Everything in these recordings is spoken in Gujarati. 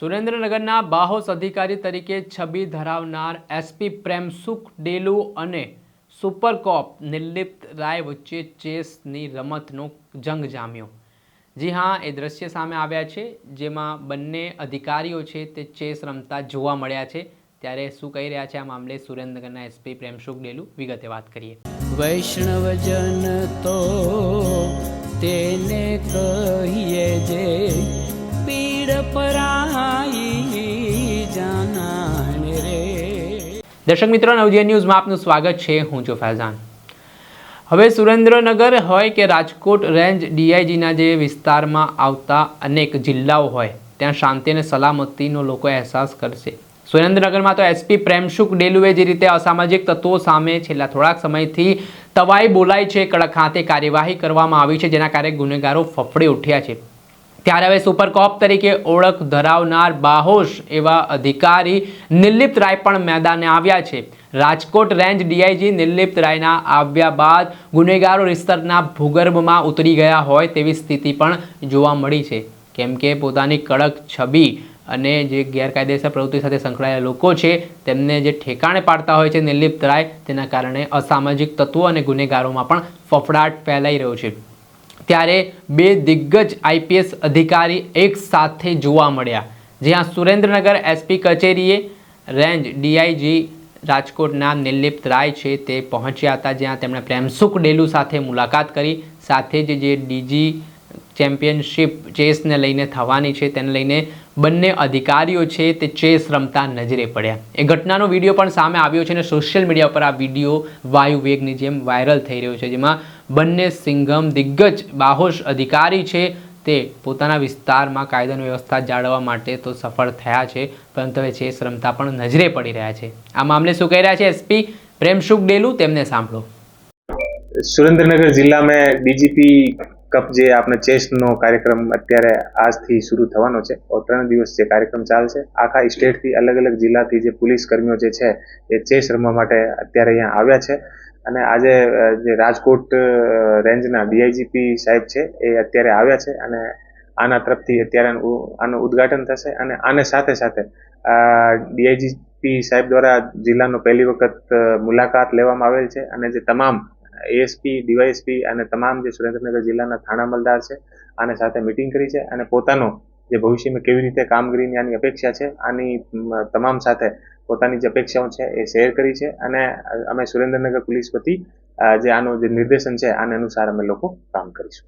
સુરેન્દ્રનગરના બાહોશ અધિકારી તરીકે છબી ધરાવનાર એસપી પ્રેમસુખ ડેલુ અને સુપર કોપ નિર્લિપ્ત રાય વચ્ચે ચેસની રમતનો જંગ જામ્યો। જી હા, એ દ્રશ્ય સામે આવ્યા છે જેમાં બંને અધિકારીઓ છે તે ચેસ રમતા જોવા મળ્યા છે। ત્યારે શું કહી રહ્યા છે આ મામલે સુરેન્દ્રનગરના એસપી પ્રેમસુખ ડેલુ, વિગતે વાત કરીએ। વૈષ્ણવજન તો તેને કહીએ જે પીડ પરાઈ જાનાને રે। દર્શક મિત્રો, નવજીવન ન્યૂઝમાં આપનું સ્વાગત છે। હું છું ફૈઝાન। હવે સુરેન્દ્રનગર હોય કે રાજકોટ રેન્જ ડીઆઈજીના જે વિસ્તારમાં આવતા અનેક જિલ્લાઓ હોય ત્યાં શાંતિ અને સલામતીનો લોકો અહેસાસ કરશે। સુરેન્દ્રનગરમાં તો એસપી પ્રેમસુખ ડેલુએ જે રીતે અસામાજિક તત્વો સામે છેલ્લા થોડાક સમયથી તવાઈ બોલાઈ છે, કડક હાથે કાર્યવાહી કરવામાં આવી છે, જેના કારણે ગુનેગારો ફફડી ઉઠ્યા છે। ત્યારે હવે સુપર કોપ તરીકે ઓળખ ધરાવનાર બાહોશ એવા અધિકારી નિર્લિપ્ત રાય પણ મેદાને આવ્યા છે। રાજકોટ રેન્જ ડીઆઈજી નિર્લિપ્ત રાયના આવ્યા બાદ ગુનેગારો વિસ્તારના ભૂગર્ભમાં ઉતરી ગયા હોય તેવી સ્થિતિ પણ જોવા મળી છે, કેમ કે પોતાની કડક છબી અને જે ગેરકાયદેસર પ્રવૃત્તિ સાથે સંકળાયેલા લોકો છે તેમને જે ઠેકાણે પાડતા હોય છે નિર્લિપ્ત રાય, તેના કારણે અસામાજિક તત્વો અને ગુનેગારોમાં પણ ફફડાટ ફેલાઈ રહ્યો છે। ત્યારે બે દિગ્ગજ આઈપીએસ અધિકારી એક સાથે જોવા મળ્યા, જ્યાં સુરેન્દ્રનગર એસપી કચેરીએ રેન્જ ડીઆઈજી રાજકોટના નિર્લિપ્ત રાય છે તે પહોંચ્યા હતા, જ્યાં તેમણે પ્રેમસુખ ડેલુ સાથે મુલાકાત કરી। સાથે જ જે ડીજી ચેમ્પિયનશિપ ચેસને લઈને થવાની છે તેને લઈને બંને અધિકારીઓ છે તે ચેસ રમતા નજરે પડ્યા। એ ઘટનાનો વિડીયો પણ સામે આવ્યો છે અને સોશિયલ મીડિયા પર આ વિડીયો વાયુ વેગની જેમ વાયરલ થઈ રહ્યો છે, જેમાં બંને સિંઘમ દિગ્ગજ બાહોશ અધિકારી છે તે પોતાના વિસ્તારમાં કાયદાની વ્યવસ્થા જાળવવા માટે તો સફળ થયા છે, પરંતુ હવે ચેસ રમતા પણ નજરે પડી રહ્યા છે। આ મામલે શું કહી રહ્યા છે એસપી પ્રેમસુખ ડેલુ, તેમને સાંભળો। સુરેન્દ્રનગર जिला में डीजीपी कप જે આપણે ચેસનો કાર્યક્રમ અત્યારે આજથી શરૂ થવાનો છે और 3 દિવસ જે કાર્યક્રમ ચાલશે। આખા સ્ટેટથી અલગ અલગ જિલ્લાથી જે પોલીસ કર્મીઓ જે છે એ ચેસ રમવા માટે અત્યારે અહીંયા આવ્યા છે અને આજે જે રાજકોટ રેન્જના ડીઆઈજીપી સાહેબ છે એ અત્યારે આવ્યા છે અને આના તરફથી અત્યારે આનું ઉદ્ઘાટન થશે અને આને સાથે સાથે ડીઆઈજીપી સાહેબ દ્વારા જિલ્લાનો પહેલી વખત મુલાકાત લેવામાં આવેલ છે અને જે તમામ એએસપી, ડીવાયએસપી અને તમામ જે સુરેન્દ્રનગર જિલ્લાના થાણા અમલદાર છે આને સાથે મીટિંગ કરી છે અને પોતાનો જે ભવિષ્યમાં કેવી રીતે કામગીરીની આની અપેક્ષા છે આની તમામ સાથે પોતાની જે અપેક્ષાઓ છે એ શેર કરી છે અને અમે સુરેન્દ્રનગર પોલીસ વતી જે આનું જે નિર્દેશન છે આને અનુસાર અમે લોકો કામ કરીશું।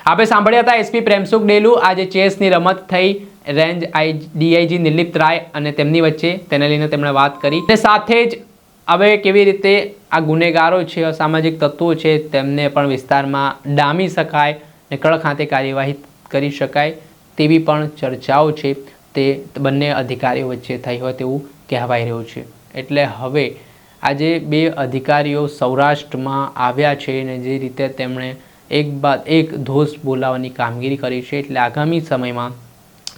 આપણે સાંભળ્યા હતા એસપી પ્રેમસુખ ડેલુ। આજે ચેસની રમત થઈ રેન્જ ડીઆઈજી નિર્લિપ્ત રાય અને તેમની વચ્ચે, તેને લઈને તેમણે વાત કરી અને સાથે જ હવે કેવી રીતે આ ગુનેગારો છે, અસામાજિક તત્વો છે, તેમને પણ વિસ્તારમાં ડામી શકાય અને કડક હાથે કાર્યવાહી કરી શકાય તેવી પણ ચર્ચાઓ છે તે બંને અધિકારીઓ વચ્ચે થઈ હોય તેવું કહેવાઈ રહ્યું છે। એટલે હવે આજે બે અધિકારીઓ સૌરાષ્ટ્રમાં આવ્યા છે અને જે રીતે તેમણે એક બાદ એક ધોષ બોલાવવાની કામગીરી કરી છે, એટલે આગામી સમયમાં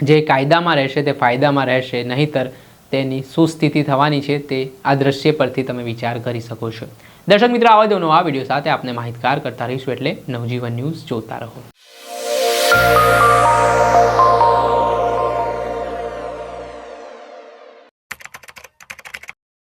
જે કાયદામાં રહેશે તે ફાયદામાં રહેશે, નહીંતર તેની શું સ્થિતિ થવાની છે તે આ દ્રશ્ય પરથી તમે વિચાર કરી શકો છો। દર્શક મિત્રો, આવા જ નવા વિડીયો સાથે આપને માહિતગાર કરતા રહીશું, એટલે નવજીવન ન્યૂઝ જોતા રહો।